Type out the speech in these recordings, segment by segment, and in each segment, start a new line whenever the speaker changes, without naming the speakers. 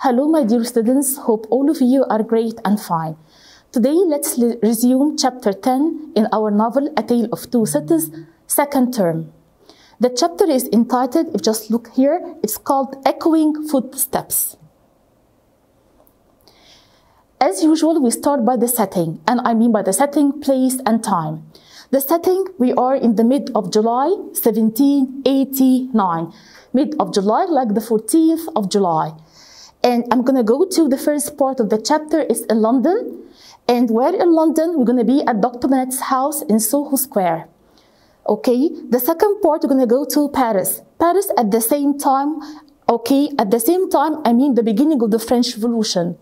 Hello, my dear students. Hope all of you are great and fine. Today, let's resume chapter 10 in our novel, A Tale of Two Cities, second term. The chapter is entitled, if you just look here, it's called Echoing Footsteps. As usual, we start by the setting, and I mean by the setting, place, and time. The setting, we are in the mid of July, 1789. Mid of July, like the 14th of July. And I'm going to go to the first part of the chapter. It's in London. And where in London? We're going to be at Dr. Manette's house in Soho Square. Okay, the second part, we're going to go to Paris. Paris at the same time, okay, at the same time, I mean the beginning of the French Revolution.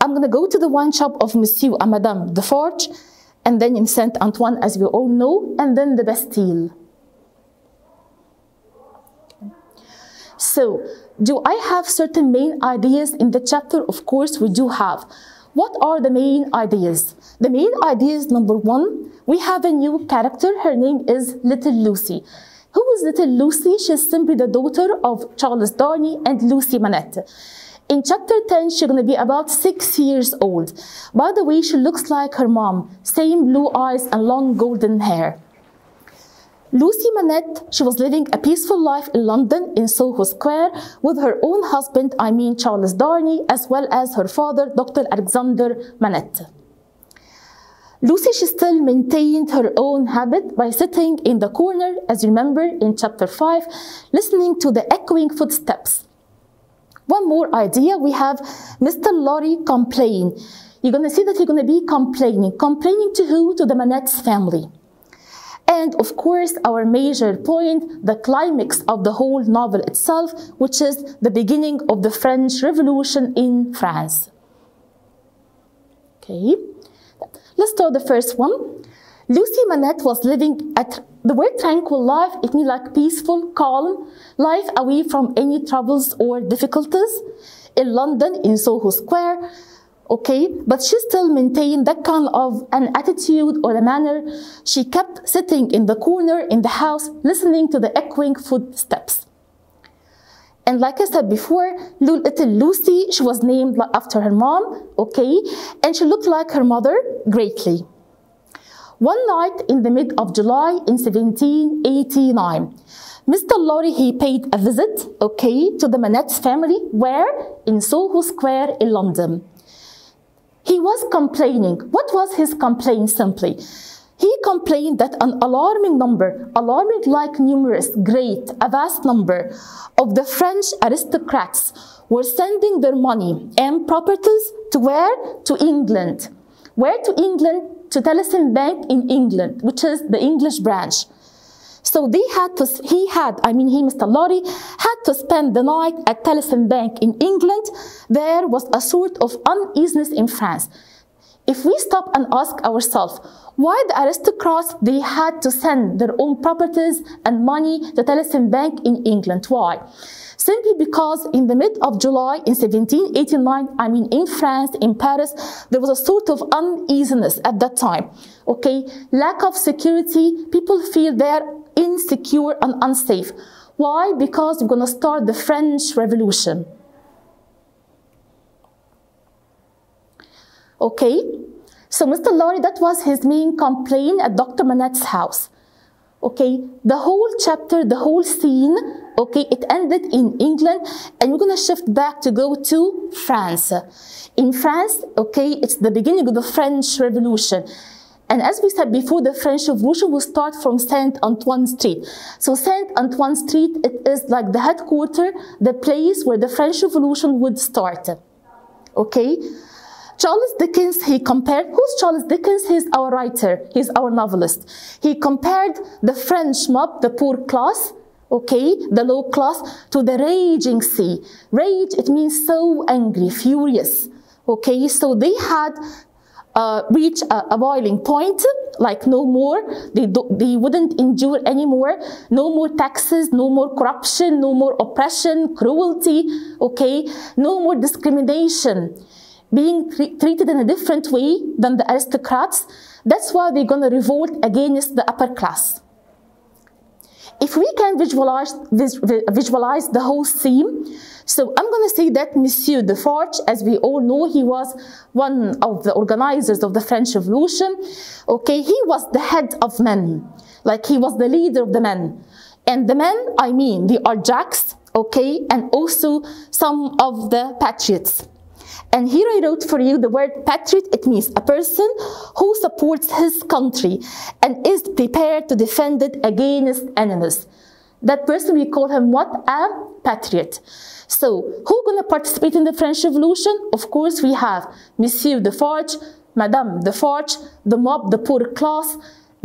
I'm going to go to the wine shop of Monsieur and Madame Defarge, and then in Saint Antoine, as we all know, and then the Bastille. So, do I have certain main ideas in the chapter? Of course, we do have. What are the main ideas? The main ideas, number one, we have a new character. Her name is Little Lucy. Who is Little Lucy? She's simply the daughter of Charles Darnay and Lucy Manette. In chapter 10, she's going to be about 6 years old. By the way, she looks like her mom. Same blue eyes and long golden hair. Lucy Manette, she was living a peaceful life in London in Soho Square with her own husband, I mean Charles Darnay, as well as her father, Dr. Alexander Manette. Lucy, she still maintained her own habit by sitting in the corner, as you remember in chapter 5, listening to the echoing footsteps. One more idea, we have Mr. Lorry complain. You're going to see that he's going to be complaining. Complaining to who? To the Manette's family. And of course, our major point, the climax of the whole novel itself, which is the beginning of the French Revolution in France. Okay, let's start the first one. Lucy Manette was living at the word tranquil life. It means like peaceful, calm life away from any troubles or difficulties in London in Soho Square. Okay, but she still maintained that kind of an attitude or a manner. She kept sitting in the corner in the house, listening to the echoing footsteps. And like I said before, Little Lucy, she was named after her mom, okay, and she looked like her mother greatly. One night in the mid of July in 1789, Mr. Lorry, he paid a visit, okay, to the Manette's family, where? In Soho Square in London. He was complaining. What was his complaint simply? He complained that an alarming number, alarming like numerous, great, a vast number of the French aristocrats were sending their money and properties to where? To England. Where to England? To Tellison Bank in England, which is the English branch. So Mr. Lorry, had to spend the night at Tellison Bank in England. There was a sort of uneasiness in France. If we stop and ask ourselves, why the aristocrats, they had to send their own properties and money to Tellison Bank in England? Why? Simply because in the mid of July in 1789, I mean in France, in Paris, there was a sort of uneasiness at that time. Okay, lack of security, people feel they're insecure and unsafe. Why? Because we're going to start the French Revolution. Okay, so Mr. Lorry, that was his main complaint at Dr. Manette's house. Okay, the whole chapter, the whole scene, okay, it ended in England, and we're going to shift back to go to France. In France, okay, it's the beginning of the French Revolution. And as we said before, the French Revolution will start from Saint Antoine Street. So Saint Antoine Street, it is like the headquarters, the place where the French Revolution would start. Okay? Charles Dickens, he compared, who's Charles Dickens? He's our writer, he's our novelist. He compared the French mob, the poor class, okay, the low class, to the raging sea. Rage, it means so angry, furious. Okay, so they had reached a boiling point, like no more, they wouldn't endure anymore, no more taxes, no more corruption, no more oppression, cruelty, okay, no more discrimination. Being treated in a different way than the aristocrats. That's why they're going to revolt against the upper class. If we can visualize the whole theme, So I'm going to say that Monsieur Defarge, as we all know, he was one of the organizers of the French Revolution. Okay, he was the head of men, like he was the leader of the men. And the men, I mean, they are Jacks, okay, and also some of the patriots. And here I wrote for you the word patriot. It means a person who supports his country and is prepared to defend it against enemies. That person, we call him what? A patriot. So, who's going to participate in the French Revolution? Of course, we have Monsieur Defarge, Madame Defarge, the mob, the poor class,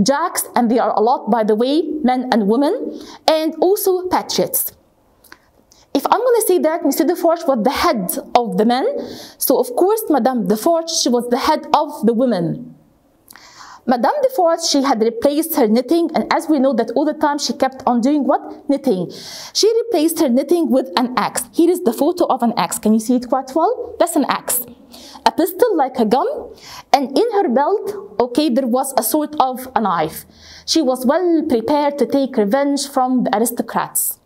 Jacks, and they are a lot, by the way, men and women, and also patriots. If I'm going to say that Monsieur Defarge was the head of the men, so of course Madame Defarge, she was the head of the women. Madame Defarge, she had replaced her knitting, and as we know that all the time she kept on doing what? Knitting. She replaced her knitting with an axe. Here is the photo of an axe. Can you see it quite well? That's an axe. A pistol like a gun, and in her belt, okay, there was a sort of a knife. She was well prepared to take revenge from the aristocrats.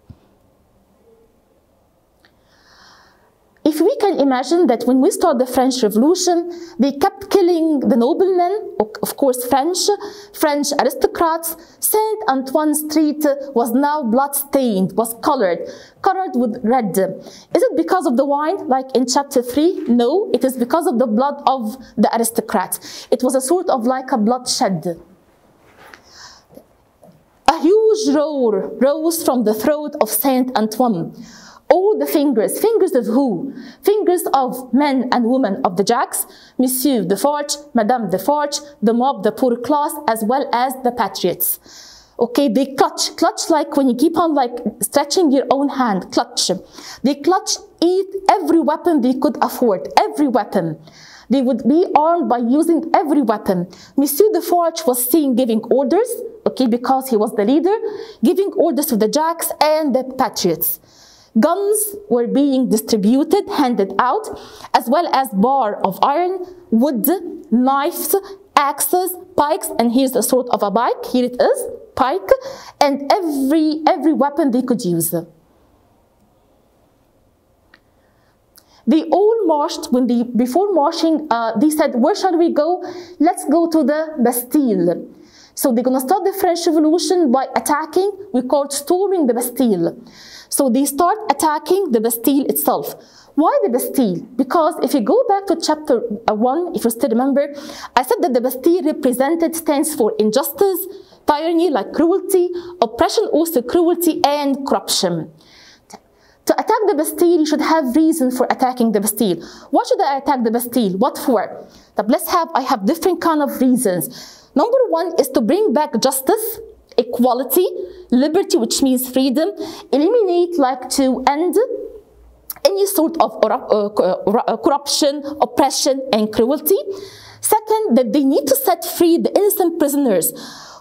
If we can imagine that when we started the French Revolution, they kept killing the noblemen, of course French aristocrats. Saint Antoine Street was now blood-stained, was colored with red. Is it because of the wine, like in chapter 3? No, it is because of the blood of the aristocrats. It was a sort of like a bloodshed. A huge roar rose from the throat of Saint Antoine. All the fingers of who? Fingers of men and women of the Jacks, Monsieur Defarge, Madame Defarge, the mob, the poor class, as well as the patriots. Okay, they clutch like when you keep on like stretching your own hand, clutch. They clutch, eat every weapon they could afford, every weapon. They would be armed by using every weapon. Monsieur Defarge was seen giving orders, okay, because he was the leader, giving orders to the Jacks and the patriots. Guns were being distributed, handed out, as well as bar of iron, wood, knives, axes, pikes, and here's a sort of a pike, here it is, pike, and every weapon they could use. They all marched, before marching, they said, where shall we go? Let's go to the Bastille. So they're going to start the French Revolution by attacking, we call it storming the Bastille. So they start attacking the Bastille itself. Why the Bastille? Because if you go back to chapter 1, if you still remember, I said that the Bastille stands for injustice, tyranny like cruelty, oppression also cruelty, and corruption. To attack the Bastille, you should have reason for attacking the Bastille. Why should I attack the Bastille? What for? I have different kind of reasons. Number one is to bring back justice, equality, liberty, which means freedom, eliminate, like to end any sort of corruption, oppression, and cruelty. Second, that they need to set free the innocent prisoners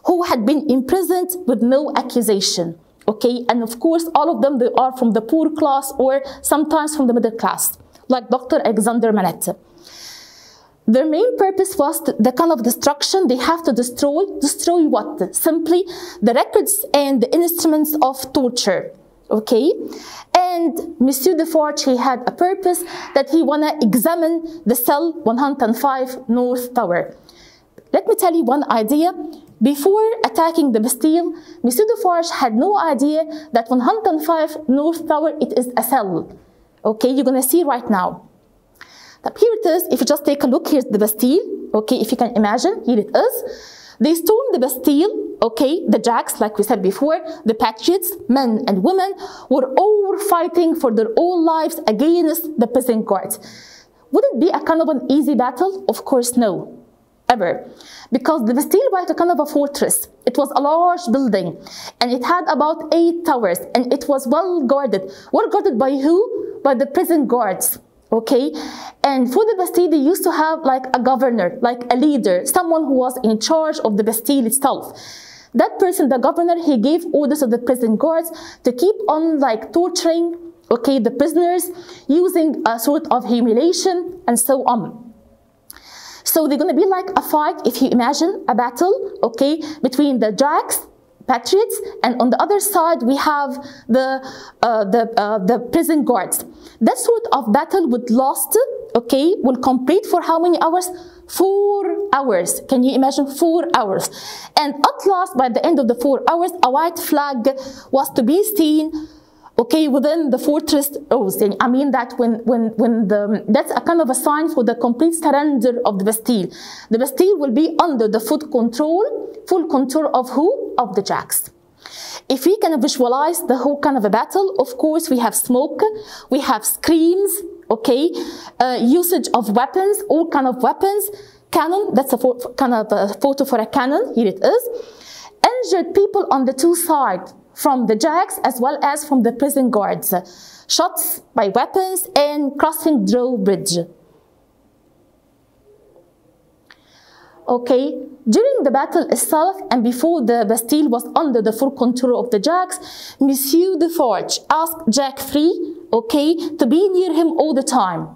who had been imprisoned with no accusation. Okay, and of course, all of them, they are from the poor class or sometimes from the middle class, like Dr. Alexander Manette. Their main purpose was the kind of destruction. They have to destroy what? Simply the records and the instruments of torture. Okay, and Monsieur Defarge, he had a purpose that he wanna examine the cell 105 North Tower. Let me tell you one idea. Before attacking the Bastille, Monsieur Defarge had no idea that 105 North Tower, it is a cell. Okay, you're gonna see right now. Here it is. If you just take a look, here's the Bastille. Okay, if you can imagine, here it is. They stormed the Bastille. Okay, the Jacks, like we said before, the patriots, men and women, were all fighting for their own lives against the prison guards. Would it be a kind of an easy battle? Of course, no, ever. Because the Bastille was a kind of a fortress. It was a large building, and it had about 8 towers, and it was well guarded. Well guarded by who? By the prison guards. Okay, and for the Bastille, they used to have like a governor, like a leader, someone who was in charge of the Bastille itself. That person, the governor, he gave orders to the prison guards to keep on like torturing, okay, the prisoners, using a sort of humiliation and so on. So they're going to be like a fight, if you imagine, a battle, okay, between the Jacks, patriots, and on the other side we have the prison guards. That sort of battle would last, okay, will complete for how many hours? 4 hours. Can you imagine? 4 hours. And at last, by the end of the 4 hours, a white flag was to be seen, okay, within the fortress walls. I mean that that's a kind of a sign for the complete surrender of the Bastille. The Bastille will be under the full control of who? Of the Jacks. If we can visualize the whole kind of a battle, of course, we have smoke, we have screams, okay, usage of weapons, all kind of weapons, cannon, that's a kind of a photo for a cannon, here it is, injured people on the two sides, from the Jacks as well as from the prison guards, shots by weapons and crossing drawbridge. Okay, during the battle itself and before the Bastille was under the full control of the Jacks, Monsieur Defarge asked Jack 3, okay, to be near him all the time.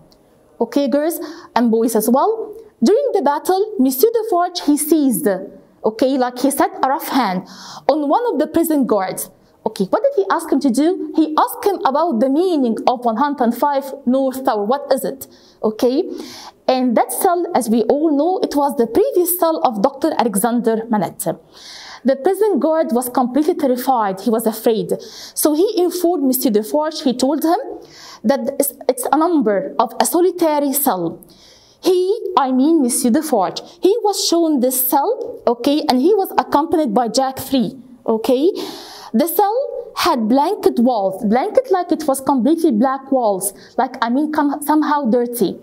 Okay, girls and boys as well. During the battle, Monsieur Defarge, he seized, okay, like he set a rough hand on one of the prison guards. Okay, what did he ask him to do? He asked him about the meaning of 105 North Tower. What is it? Okay, and that cell, as we all know, it was the previous cell of Dr. Alexander Manette. The prison guard was completely terrified. He was afraid. So he informed Monsieur Defarge, he told him that it's a number of a solitary cell. I mean Monsieur Defarge, he was shown this cell, okay, and he was accompanied by Jack 3, okay. The cell had blanket walls, blanket like it was completely black walls, like I mean somehow dirty.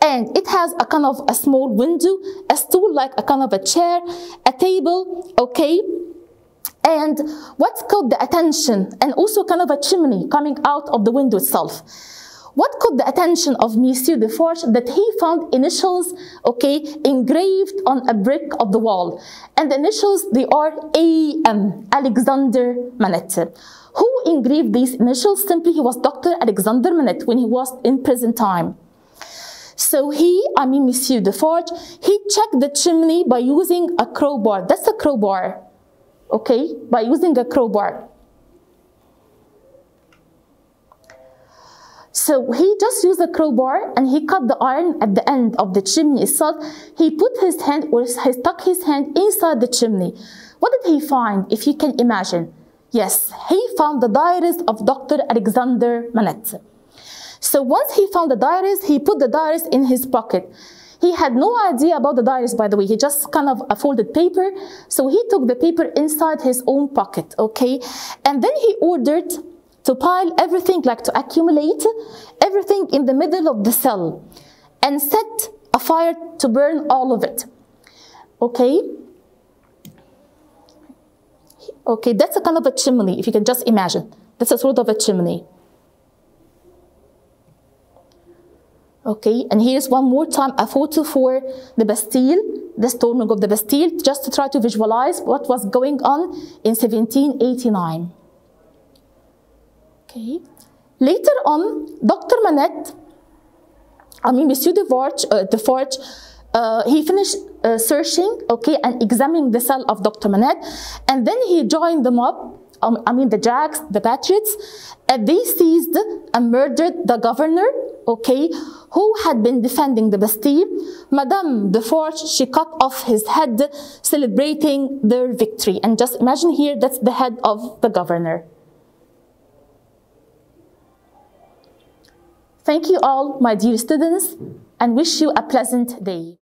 And it has a kind of a small window, a stool like a kind of a chair, a table, okay. And what caught the attention, and also kind of a chimney coming out of the window itself. What caught the attention of Monsieur Defarge? That he found initials, okay, engraved on a brick of the wall. And the initials, they are A.M., Alexander Manette. Who engraved these initials? Simply, he was Dr. Alexander Manette when he was in prison time. So Monsieur Defarge, he checked the chimney by using a crowbar. That's a crowbar, okay, by using a crowbar. So he just used a crowbar and he cut the iron at the end of the chimney itself. He put his hand, or he stuck his hand inside the chimney. What did he find, if you can imagine? Yes, he found the diaries of Dr. Alexander Manette. So once he found the diaries, he put the diaries in his pocket. He had no idea about the diaries, by the way. He just kind of folded paper. So he took the paper inside his own pocket, okay? And then he ordered to pile everything, like to accumulate everything in the middle of the cell and set a fire to burn all of it, okay? Okay, that's a kind of a chimney, if you can just imagine. That's a sort of a chimney. Okay, and here's one more time a photo for the Bastille, the storming of the Bastille, just to try to visualize what was going on in 1789. Okay. Later on, Dr. Manette, Monsieur Defarge, he finished searching, okay, and examining the cell of Dr. Manette, and then he joined them up, the Jacks, the Patriots, and they seized and murdered the governor, okay, who had been defending the Bastille. Madame Defarge, she cut off his head, celebrating their victory. And just imagine here, that's the head of the governor. Thank you all, my dear students, and wish you a pleasant day.